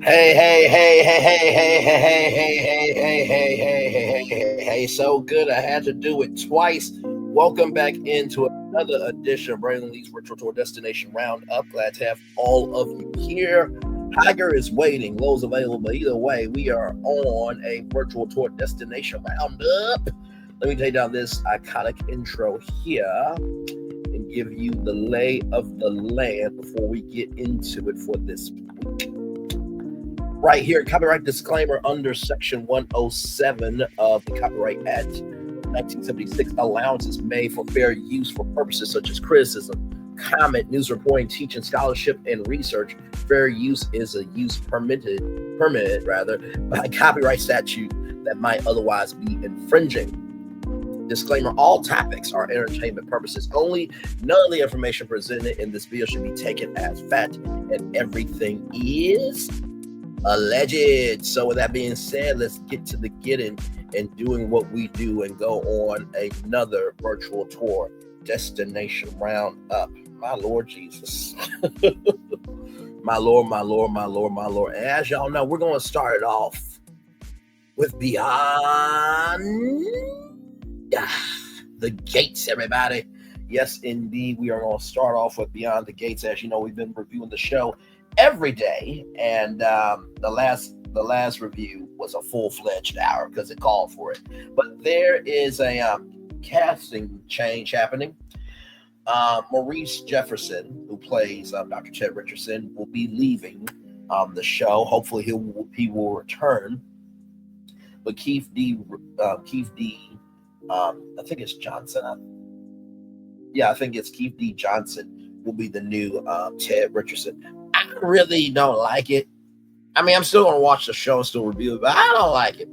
Hey, hey, hey, hey, hey, hey, hey, hey, hey, hey, hey, hey, hey, hey, hey, hey. So good I had to do it twice. Welcome back into another edition of Braylon Lee's Virtual Tour Destination Roundup. Glad to have all of you here. Tiger is waiting, Lowe's available, but either way, we are on a virtual tour destination roundup. Let me take down this iconic intro here and give you the lay of the land before we get into it for this week. Right here, copyright disclaimer under section 107 of the Copyright Act 1976. Allowances made for fair use for purposes such as criticism, comment, news reporting, teaching, scholarship, and research. Fair use is a use permitted by copyright statute that might otherwise be infringing. Disclaimer, all topics are entertainment purposes only. None of the information presented in this video should be taken as fact, and everything is alleged. So with that being said, let's get to the getting and doing what we do and go on another virtual tour destination roundup. My Lord Jesus. My Lord, my Lord, my Lord, my Lord. And as y'all know, we're going to start it off with Beyond the Gates, everybody. Yes, indeed. We are going to start off with Beyond the Gates. As you know, we've been reviewing the show every day, and the last review was a full-fledged hour because it called for it. But there is a casting change happening. Maurice Jefferson, who plays Dr. Ted Richardson, will be leaving the show. Hopefully he will return. But Keith D. I think it's Johnson. I think it's Keith D. Johnson will be the new Ted Richardson. I really don't like it. I mean, I'm still going to watch the show and still review it, but I don't like it.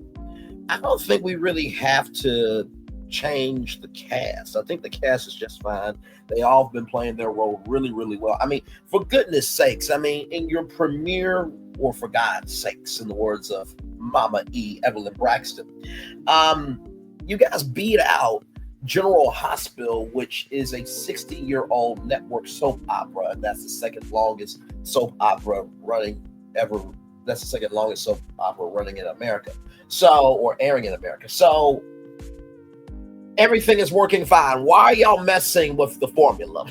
I don't think we really have to change the cast. I think the cast is just fine. They all have been playing their role really, really well. I mean, for goodness sakes, I mean, in your premiere, or for God's sakes, in the words of Mama E. Evelyn Braxton, you guys beat out General Hospital, which is a 60-year-old network soap opera, and that's the second longest soap opera running ever. That's the second longest soap opera running in America. Or airing in America. So everything is working fine. Why are y'all messing with the formula?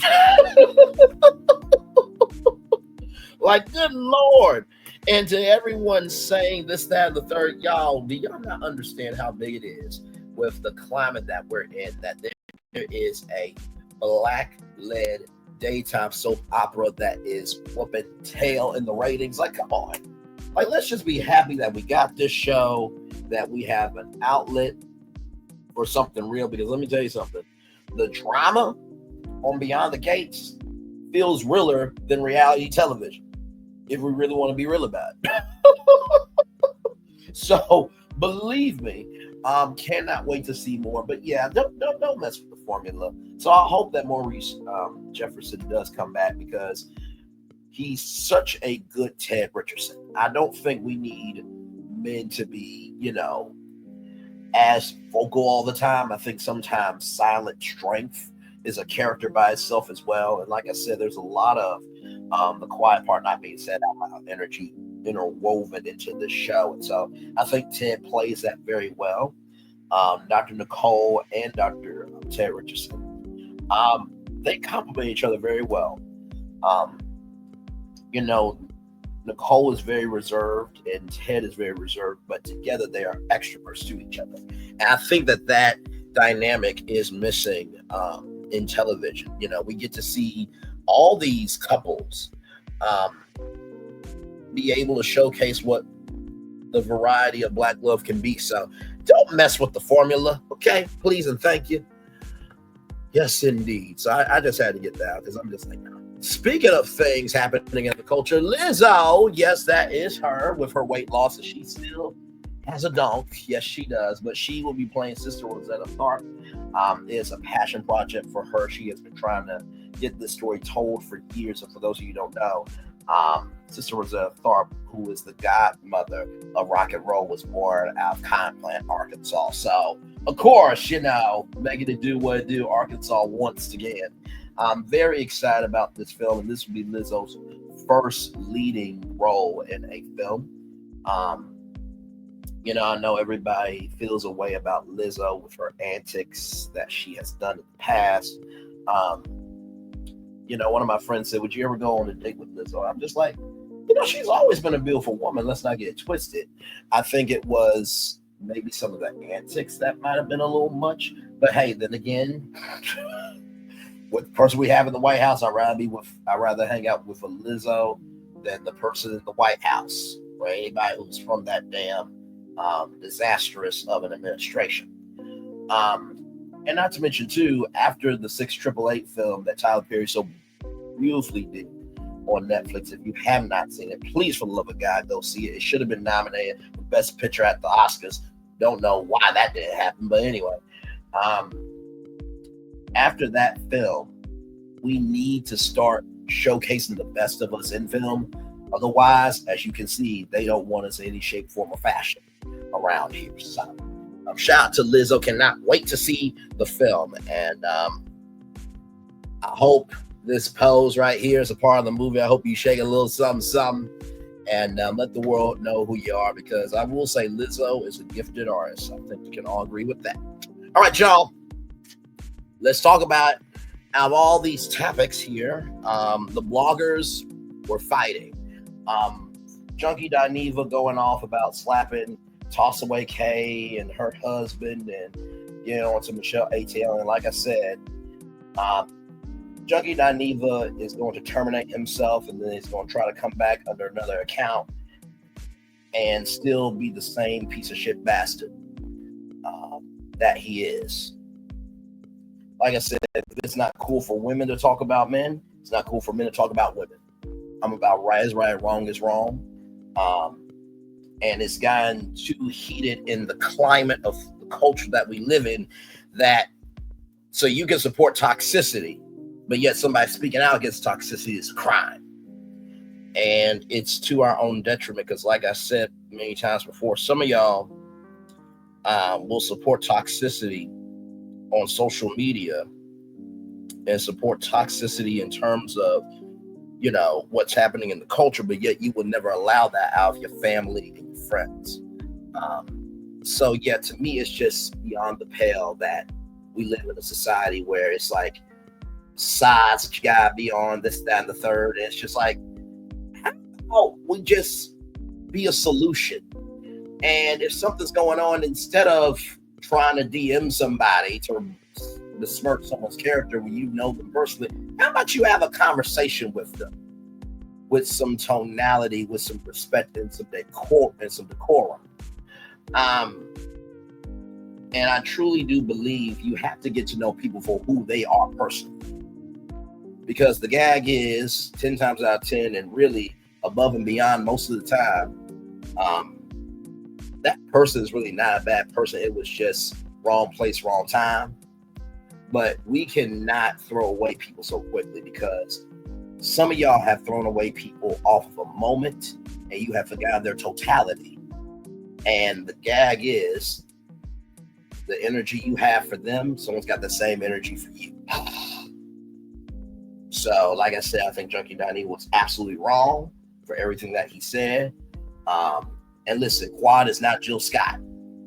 Like, good Lord. And to everyone saying this, that, and the third, y'all, do y'all not understand how big it is with the climate that we're in, that there is a black-led daytime soap opera that is whooping tail in the ratings? Like, come on. Like, let's just be happy that we got this show, that we have an outlet for something real, because let me tell you something. The drama on Beyond the Gates feels realer than reality television, if we really want to be real about it. So, believe me, cannot wait to see more. But yeah, don't mess with the formula. So I hope that Maurice Jefferson does come back, because he's such a good Ted Richardson. I don't think we need men to be, as vocal all the time. I think sometimes silent strength is a character by itself as well. And like I said, there's a lot of the quiet part not being said out loud energy interwoven into the show. And so I think Ted plays that very well. Dr. Nicole and Dr. Ted Richardson, they complement each other very well. Nicole is very reserved and Ted is very reserved, but together they are extroverts to each other. And I think that dynamic is missing in television. We get to see all these couples be able to showcase what the variety of Black love can be. So don't mess with the formula, okay? Please and thank you. Yes, indeed. So I just had to get that out, because I'm just like, no. Speaking of things happening in the culture, Lizzo, yes, that is her with her weight loss, and she still has a donk. Yes, she does. But she will be playing Sister Rosetta Tharpe. It's a passion project for her. She has been trying to get this story told for years. And for those of you who don't know, Sister Rosetta Tharpe, who is the godmother of rock and roll, was born out of Cotton Plant, Arkansas. So, of course, making it do what it do, Arkansas once again. I'm very excited about this film, and this will be Lizzo's first leading role in a film. I know everybody feels a way about Lizzo with her antics that she has done in the past. One of my friends said, "Would you ever go on a date with Lizzo?" I'm just like, she's always been a beautiful woman. Let's not get it twisted. I think it was maybe some of the antics that might have been a little much. But hey, then again, with the person we have in the White House, I'd rather hang out with a Lizzo than the person in the White House, or anybody who's from that damn disastrous of an administration. And not to mention too, after the 688 film that Tyler Perry so beautifully did on Netflix, if you have not seen it, please, for the love of God, go see it. It should have been nominated for Best Picture at the Oscars. Don't know why that didn't happen, but anyway, after that film, we need to start showcasing the best of us in film. Otherwise, as you can see, they don't want us in any shape, form, or fashion around here. So, shout out to Lizzo. Cannot wait to see the film. And I hope this pose right here is a part of the movie. I hope you shake a little something, and let the world know who you are, because I will say Lizzo is a gifted artist. I think we can all agree with that. All right, y'all. Let's talk about, out of all these topics here, the bloggers were fighting. Junkie Dineva going off about slapping Toss Away K and her husband, and onto Michelle ATL. And like I said, Junkie Dineva is going to terminate himself, and then he's going to try to come back under another account and still be the same piece of shit bastard that he is. Like I said, it's not cool for women to talk about men. It's not cool for men to talk about women. I'm about right is right, wrong is wrong. And it's gotten too heated in the climate of the culture that we live in, that so you can support toxicity, but yet somebody speaking out against toxicity is a crime. And it's to our own detriment, because like I said many times before, some of y'all will support toxicity on social media and support toxicity in terms of what's happening in the culture, but yet you would never allow that out of your family and your friends. So yeah, to me, it's just beyond the pale that we live in a society where it's like sides that you gotta be on, this, that, and the third. And it's just like, how about we just be a solution? And if something's going on, instead of trying to DM somebody to besmirch someone's character when you know them personally, how about you have a conversation with them with some tonality, with some respect and some decorum. And I truly do believe you have to get to know people for who they are personally, because the gag is 10 times out of 10, and really above and beyond most of the time, that person is really not a bad person. It was just wrong place, wrong time. But we cannot throw away people so quickly, because some of y'all have thrown away people off of a moment and you have forgotten their totality. And the gag is the energy you have for them, someone's got the same energy for you. So, like I said, I think Junkie Diney was absolutely wrong for everything that he said. And listen, Quad is not Jill Scott.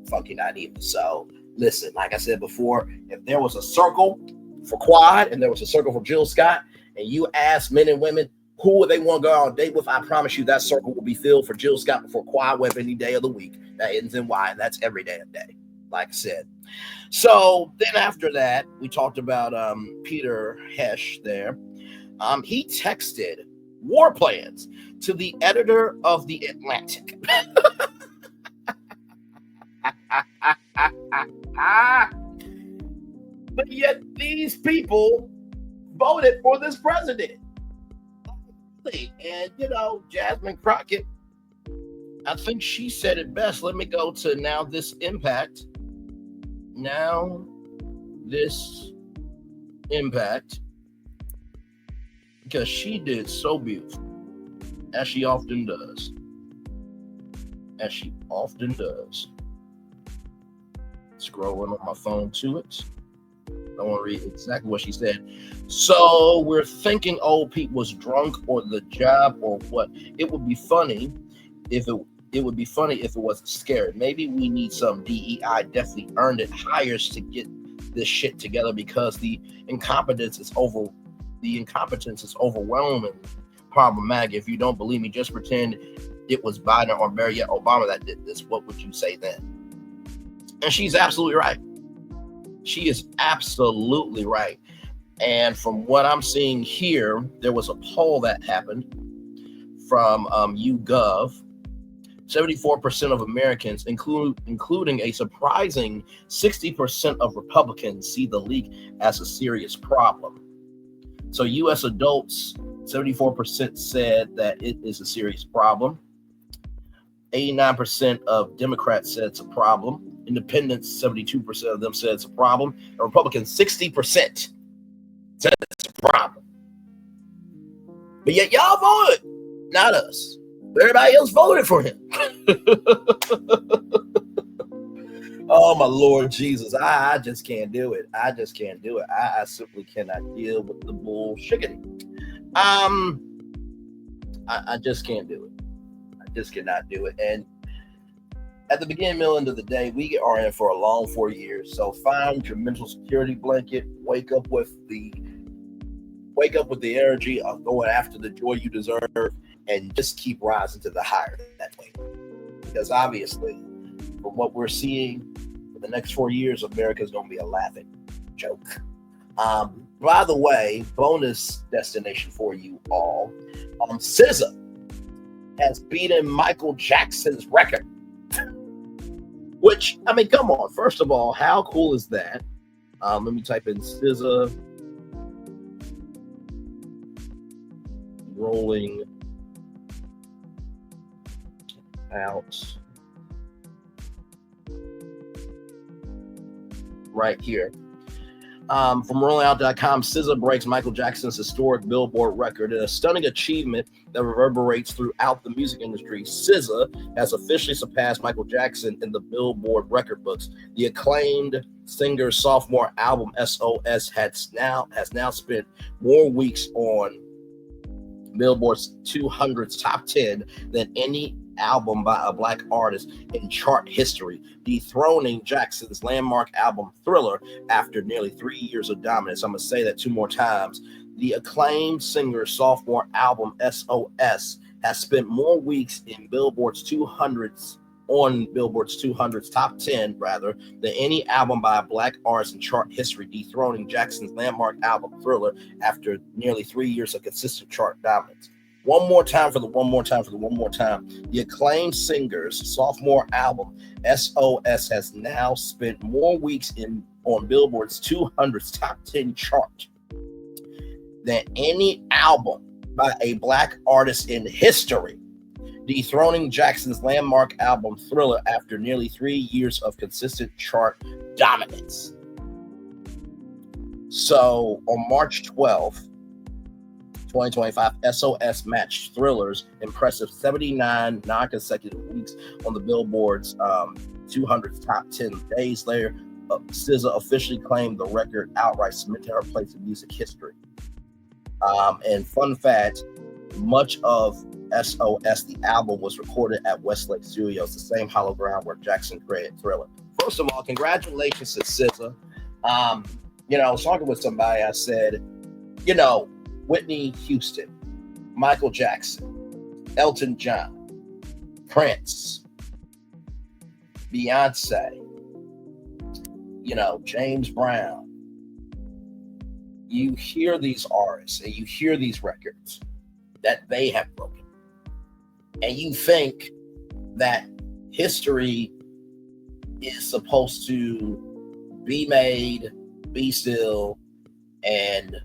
Funky not either. So, listen, like I said before, if there was a circle for Quad and there was a circle for Jill Scott, and you ask men and women who would they want to go on a date with, I promise you that circle will be filled for Jill Scott before Quad Web any day of the week. That ends in Y, and that's every damn day, like I said. So then after that, we talked about Peter Hesh there. He texted war plans to the editor of The Atlantic. But yet these people voted for this president. And, Jasmine Crockett, I think she said it best. Let me go to Now This Impact. Now This Impact. Because she did so beautiful, as she often does. As she often does. Scrolling on my phone to it. I want to read exactly what she said. So we're thinking old Pete was drunk or the job or what. It would be funny if it would be funny if it wasn't scary. Maybe we need some DEI definitely earned it hires to get this shit together because the incompetence is overwhelming, problematic. If you don't believe me, just pretend it was Biden or better yet Obama that did this. What would you say then? And she's absolutely right. She is absolutely right. And from what I'm seeing here, there was a poll that happened from YouGov. 74% of Americans, including a surprising 60% of Republicans, see the leak as a serious problem. So U.S. adults, 74% said that it is a serious problem. 89% of Democrats said it's a problem. Independents, 72% of them said it's a problem. And Republicans, 60% said it's a problem. But yet y'all voted, not us. Everybody else voted for him. Oh, my Lord Jesus. I just can't do it. I just can't do it. I simply cannot deal with the bullshit. I just can't do it. I just cannot do it. And at the beginning, middle, end of the day, we are in for a long 4 years. So find your mental security blanket. Wake up with the energy of going after the joy you deserve, and just keep rising to the higher that way. Because obviously, from what we're seeing for the next 4 years, America is going to be a laughing joke. By the way, bonus destination for you all. SZA has beaten Michael Jackson's record. Which, I mean, come on. First of all, how cool is that? Let me type in SZA rolling out right here. From rollingout.com, SZA breaks Michael Jackson's historic Billboard record in a stunning achievement that reverberates throughout the music industry. SZA has officially surpassed Michael Jackson in the Billboard record books. The acclaimed singer's sophomore album SOS has now spent more weeks on Billboard's 200's top 10 than any album by a Black artist in chart history, dethroning Jackson's landmark album Thriller after nearly 3 years of dominance. I'm going to say that 2 more times. The acclaimed singer's sophomore album SOS has spent more weeks in Billboard's 200's top 10 rather than any album by a Black artist in chart history, dethroning Jackson's landmark album Thriller after nearly 3 years of consistent chart dominance. One more time. The acclaimed singer's sophomore album SOS has now spent more weeks on Billboard's 200's top 10 chart than any album by a Black artist in history, dethroning Jackson's landmark album Thriller after nearly 3 years of consistent chart dominance. So on March 12th, 2025, SOS matched Thriller's impressive 79 non-consecutive weeks on the Billboard's 200's top 10. Days later, SZA officially claimed the record outright, cementing her place in music history. And fun fact, much of SOS, the album, was recorded at Westlake Studios, the same hollow ground where Jackson created Thriller. First of all, congratulations to SZA. I was talking with somebody, I said, Whitney Houston, Michael Jackson, Elton John, Prince, Beyonce, James Brown. You hear these artists and you hear these records that they have broken. And you think that history is supposed to be made, be still, and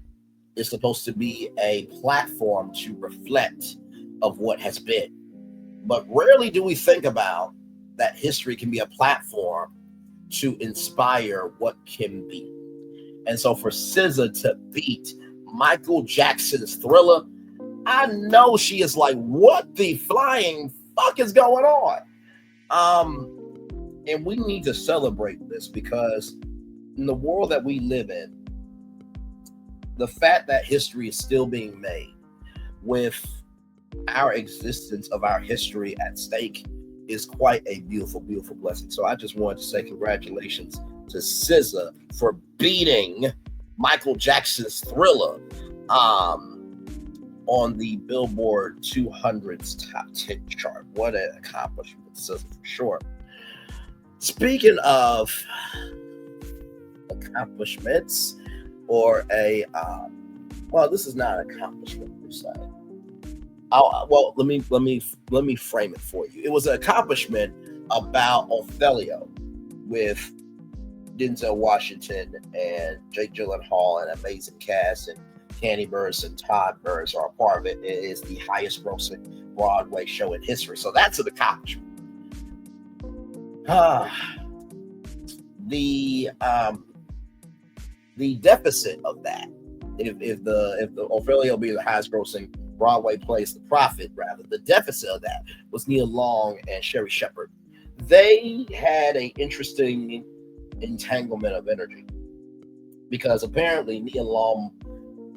is supposed to be a platform to reflect of what has been. But rarely do we think about that history can be a platform to inspire what can be. And so for SZA to beat Michael Jackson's Thriller, I know she is like, what the flying fuck is going on? And we need to celebrate this, because in the world that we live in, the fact that history is still being made with our existence of our history at stake is quite a beautiful, beautiful blessing. So I just wanted to say congratulations to SZA for beating Michael Jackson's Thriller on the Billboard 200's top 10 chart. What an accomplishment, SZA, for sure. Speaking of accomplishments, or well, this is not an accomplishment per se. Well, let me frame it for you. It was an accomplishment about Othello with Denzel Washington and Jake Gyllenhaal, and amazing cast, and Candy Burris and Todd Burris are a part of it. It is the highest grossing Broadway show in history. So that's an accomplishment. The deficit of that, if the Ophelia be the highest grossing Broadway plays, the profit rather, the deficit of that was Nia Long and Sherry Shepherd. They had an interesting entanglement of energy because apparently Nia Long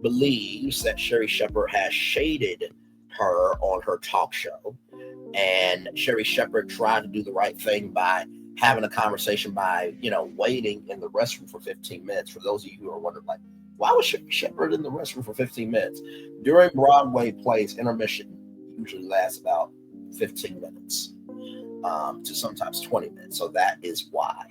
believes that Sherry Shepherd has shaded her on her talk show, and Sherry Shepherd tried to do the right thing by having a conversation by, waiting in the restroom for 15 minutes. For those of you who are wondering, like, why was Sherry Shepherd in the restroom for 15 minutes? During Broadway plays, intermission usually lasts about 15 minutes to sometimes 20 minutes. So that is why.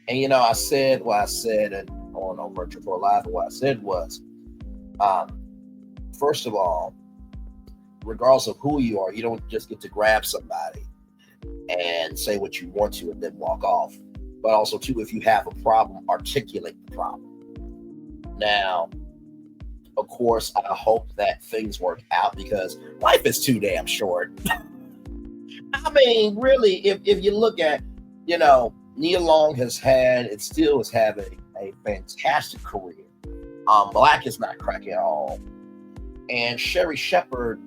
And, I said what I said and on Virtual Tour Live, and what I said was, first of all, regardless of who you are, you don't just get to grab somebody and say what you want to and then walk off. But also, too, if you have a problem, articulate the problem. Now, of course, I hope that things work out because life is too damn short. I mean, really, if you look at, Nia Long has had, and still is having a fantastic career. Black is not cracking at all. And Sherry Shepherd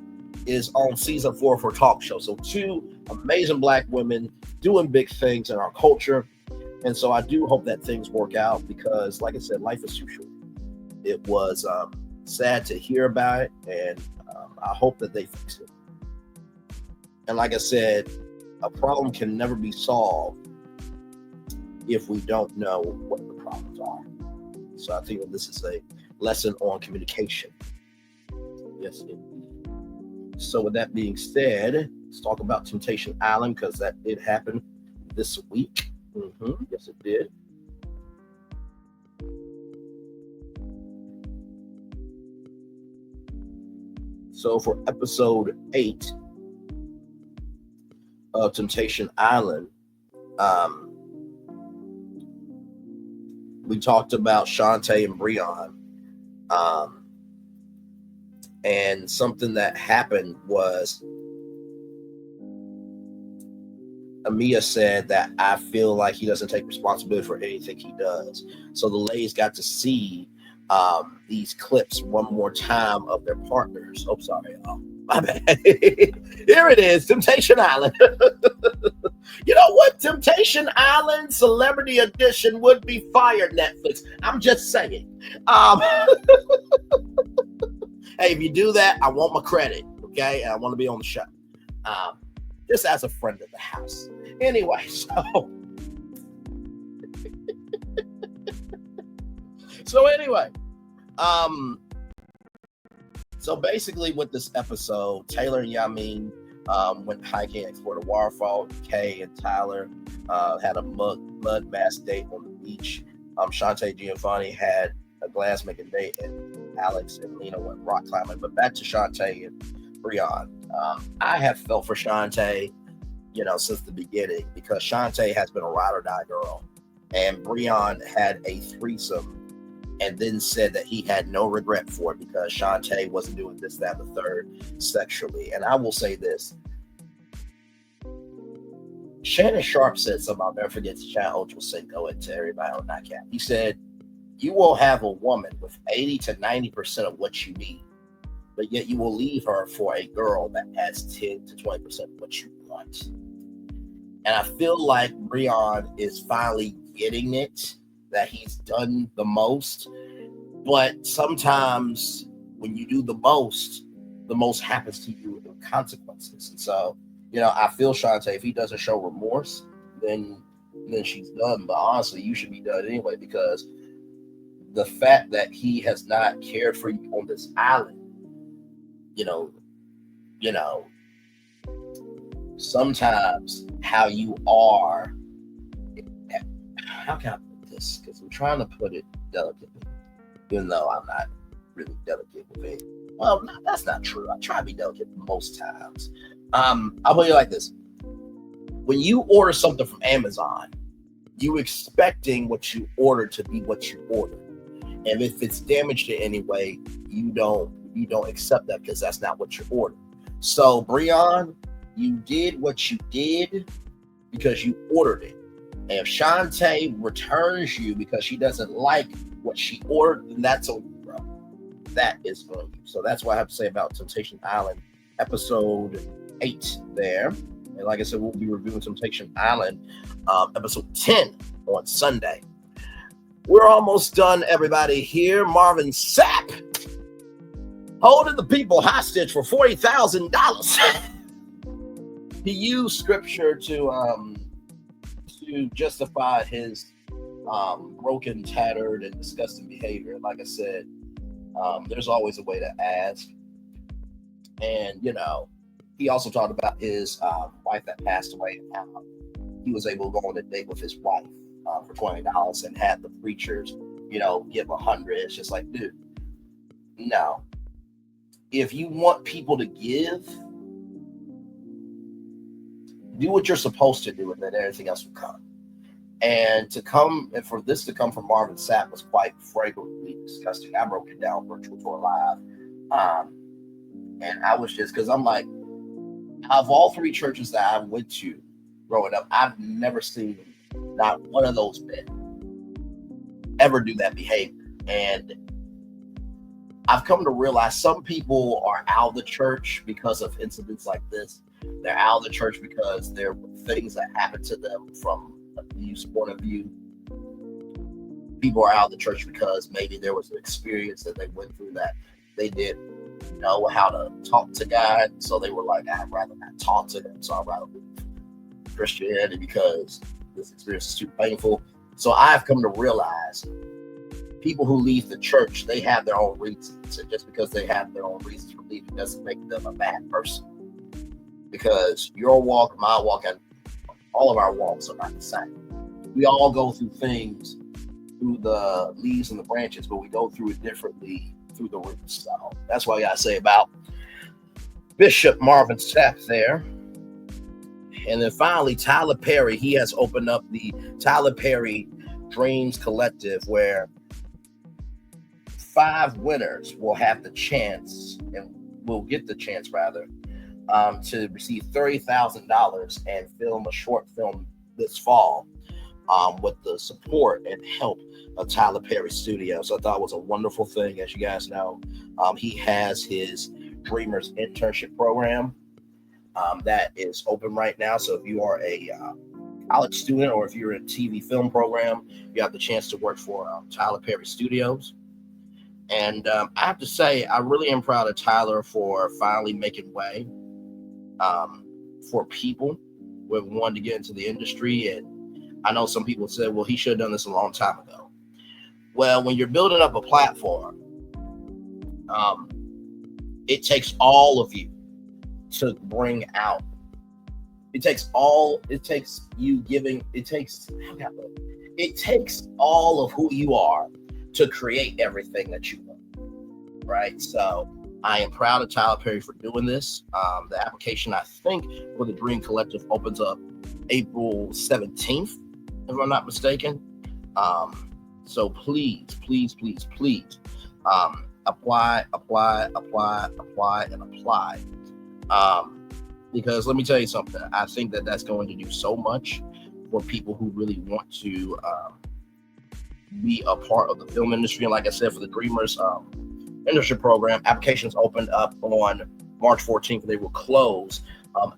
is on season 4 for talk show. So 2 amazing Black women doing big things in our culture. And so I do hope that things work out because, like I said, life is too short. It was sad to hear about it, and I hope that they fix it. And like I said, a problem can never be solved if we don't know what the problems are. So I think that this is a lesson on communication. Yes, indeed. So with that being said, let's talk about Temptation Island because that did happen this week. Yes, it did. So for episode 8 of Temptation Island, we talked about Shantae and Braylon. And something that happened was Amia said that I feel like he doesn't take responsibility for anything he does. So the ladies got to see these clips one more time of their partners. Oh, sorry, y'all. My bad. Here it is, Temptation Island. You know what? Temptation Island Celebrity Edition would be fired, Netflix. I'm just saying. Hey, if you do that, I want my credit, okay? And I want to be on the show. Just as a friend of the house. Anyway, so basically with this episode, Taylor and Yamin went hiking and explored a waterfall. Kay and Tyler had a mud mask date on the beach. Shantae Giovanni had a glass making date, and Alex and Lena went rock climbing. But back to Shantae and Braylon. I have felt for Shantae, since the beginning, because Shantae has been a ride or die girl, and Braylon had a threesome and then said that he had no regret for it because Shantae wasn't doing this, that, and the third sexually. And I will say this. Shannon Sharp said something I'll never forget to Chad Ochocinco and to everybody on Nightcap. He said, you will have a woman with 80 to 90% of what you need, but yet you will leave her for a girl that has 10 to 20% of what you want. And I feel like Braylon is finally getting it, that he's done the most. But sometimes when you do the most happens to you in consequences. And so, I feel Shantae, if he doesn't show remorse, then she's done. But honestly, you should be done anyway, because the fact that he has not cared for you on this island, you know, you know, sometimes how you are, how can I put this? Because I'm trying to put it delicately, even though I'm not really delicate with it. Well, no, that's not true. I try to be delicate most times. I'll put it like this. When you order something from Amazon, you expecting what you ordered to be what you ordered. And if it's damaged in any way, you don't accept that, because that's not what you ordered. So, Braylon, you did what you did because you ordered it. And if Shantae returns you because she doesn't like what she ordered, then that's on you, bro. That is on you. So that's what I have to say about Temptation Island, episode 8 there. And like I said, we'll be reviewing Temptation Island, episode 10 on Sunday. We're almost done, everybody. Here, Marvin Sapp holding the people hostage for $40,000. He used scripture to justify his broken, tattered, and disgusting behavior. Like I said, there's always a way to ask. And, he also talked about his wife that passed away, and how he was able to go on a date with his wife for $20 and had the preachers, give $100. It's just like, dude, no. If you want people to give, do what you're supposed to do, and then everything else will come. And for this to come from Marvin Sapp was quite fragrantly disgusting. I broke it down virtual tour live. And I was just, because I'm like, of all 3 churches that I went to growing up, I've never seen not one of those men ever do that behavior. And I've come to realize some people are out of the church because of incidents like this. They're out of the church because there were things that happened to them from a youth point of view. People are out of the church because maybe there was an experience that they went through that they didn't know how to talk to God. So they were like, I'd rather not talk to them. So I'd rather leave Christianity because this experience is too painful. So I've come to realize people who leave the church, they have their own reasons. And just because they have their own reasons for leaving doesn't make them a bad person. Because your walk, my walk, and all of our walks are not the same. We all go through things through the leaves and the branches, but we go through it differently through the roots. So that's what I gotta say about Bishop Marvin Sapp there. And then finally, Tyler Perry. He has opened up the Tyler Perry Dreams Collective, where 5 winners will have the chance, and will get the chance rather, to receive $30,000 and film a short film this fall, with the support and help of Tyler Perry Studios. So I thought it was a wonderful thing. As you guys know, he has his Dreamers Internship Program that is open right now. So if you are a college student, or if you're in a TV film program, you have the chance to work for Tyler Perry Studios. And I have to say, I really am proud of Tyler for finally making way for people who have wanted to get into the industry. And I know some people said, well, he should have done this a long time ago. Well, when you're building up a platform, it takes all of you to bring out. It takes all of who you are to create everything that you want, right? So I am proud of Tyler Perry for doing this. The application, I think, for the Dream Collective opens up April 17th, if I'm not mistaken. So please, apply, and apply. Because let me tell you something, I think that that's going to do so much for people who really want to be a part of the film industry. And like I said, for the Dreamers Internship Program, applications opened up on March 14th. They will close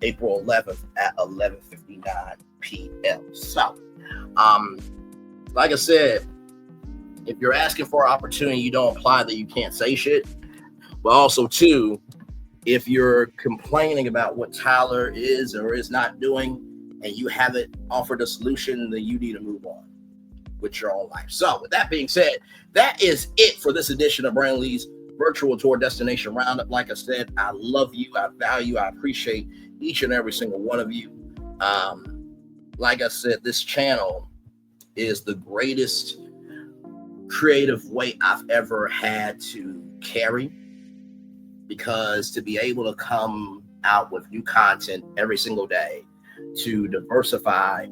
April 11th at 11:59 p.m. So, like I said, if you're asking for an opportunity, you don't apply that you can't say shit. But also, too, if you're complaining about what Tyler is or is not doing and you haven't offered a solution, then you need to move on with your own life. So with that being said, that is it for this edition of Braylon Lee's Virtual Tour Destination Roundup. Like I said, I love you, I value, I appreciate each and every single one of you. Like I said, this channel is the greatest creative weight I've ever had to carry, because to be able to come out with new content every single day, to diversify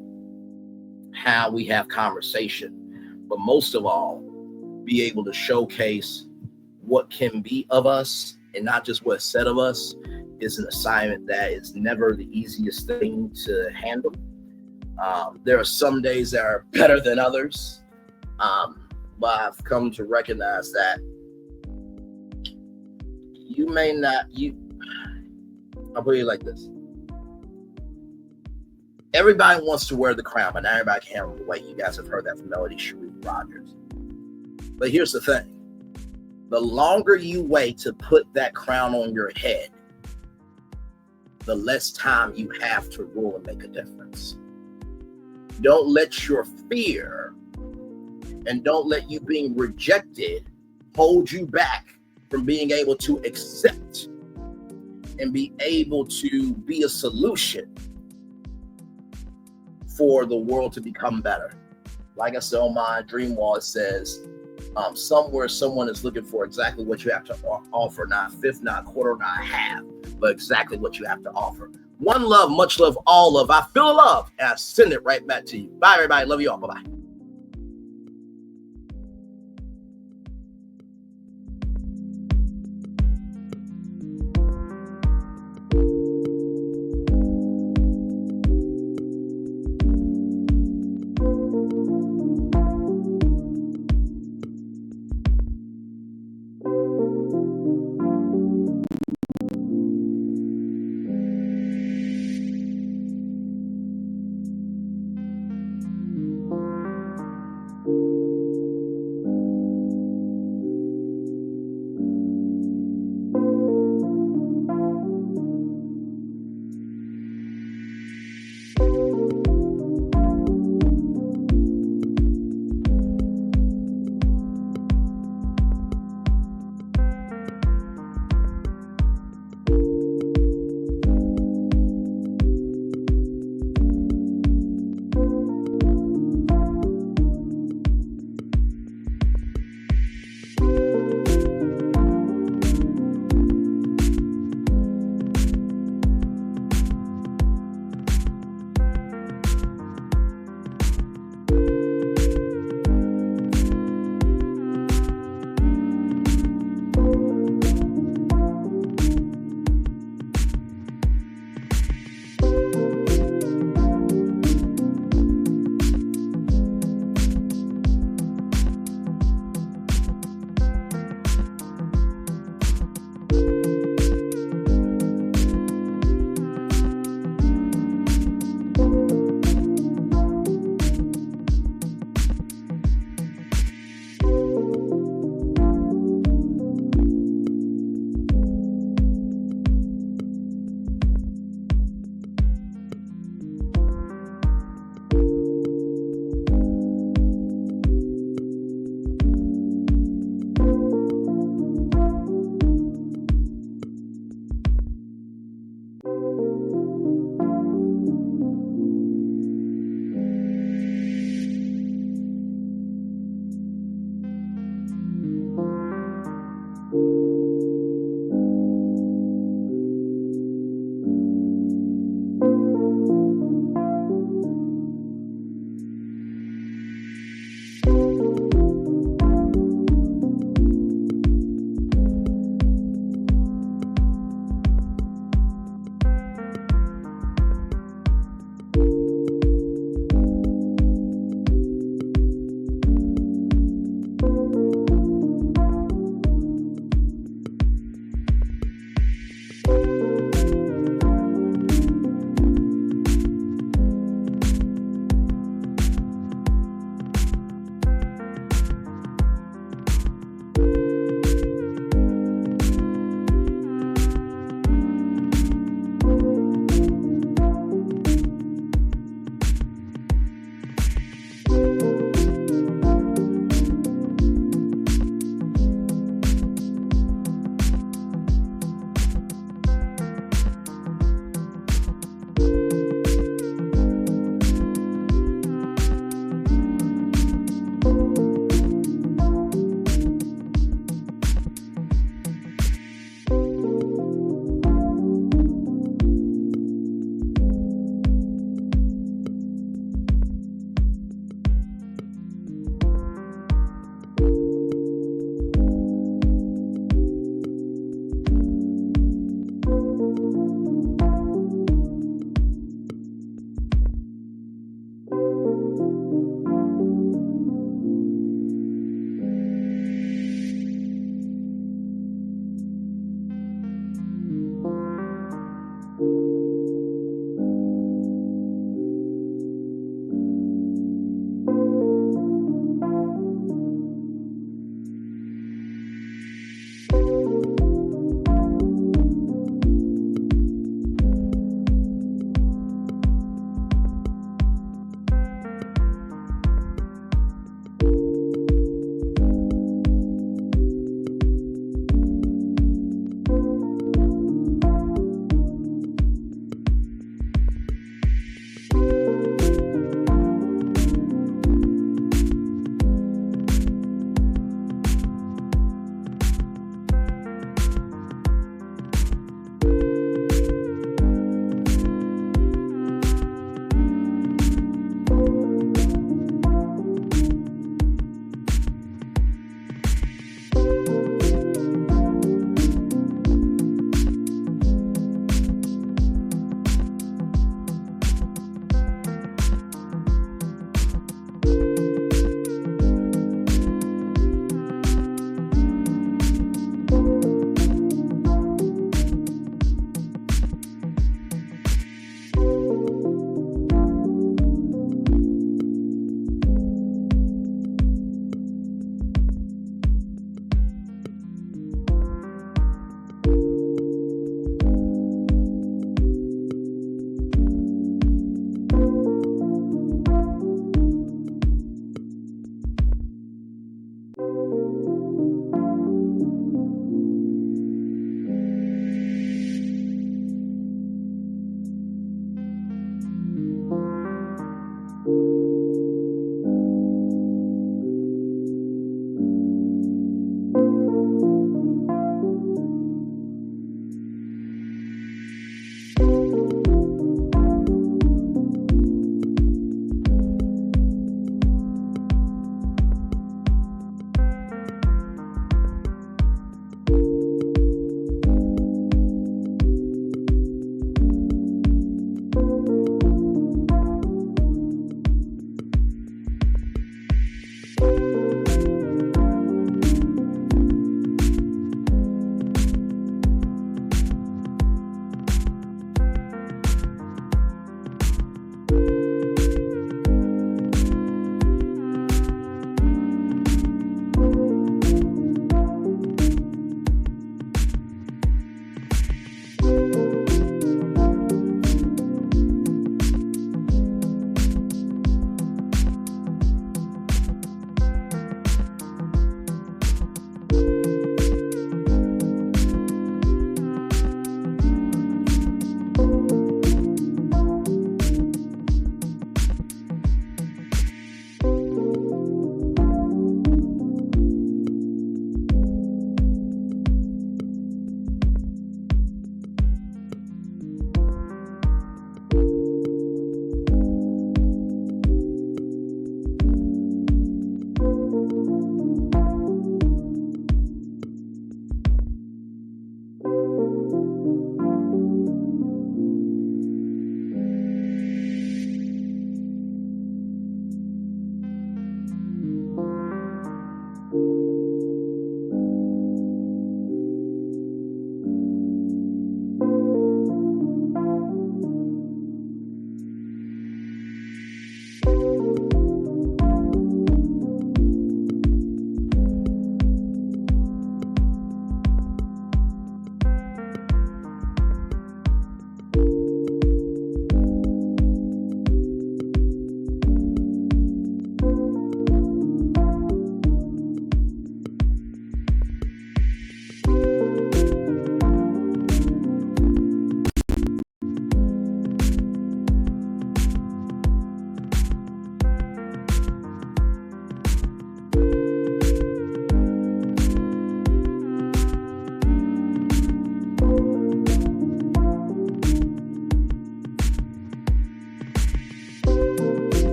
how we have conversation, but most of all, be able to showcase what can be of us and not just what's said of us, is an assignment that is never the easiest thing to handle. There are some days that are better than others, but I've come to recognize that you may not, I'll put it like this. Everybody wants to wear the crown, but not everybody can handle the weight. You guys have heard that from Melody Cherie Rogers. But here's the thing. The longer you wait to put that crown on your head, the less time you have to rule and make a difference. Don't let your fear and don't let you being rejected hold you back from being able to accept and be able to be a solution for the world to become better. Like I said on my dream wall, it says, somewhere someone is looking for exactly what you have to offer, not a fifth, not a quarter, not a half, but exactly what you have to offer. One love, much love, all love. I feel love, and I send it right back to you. Bye, everybody. Love you all. Bye-bye.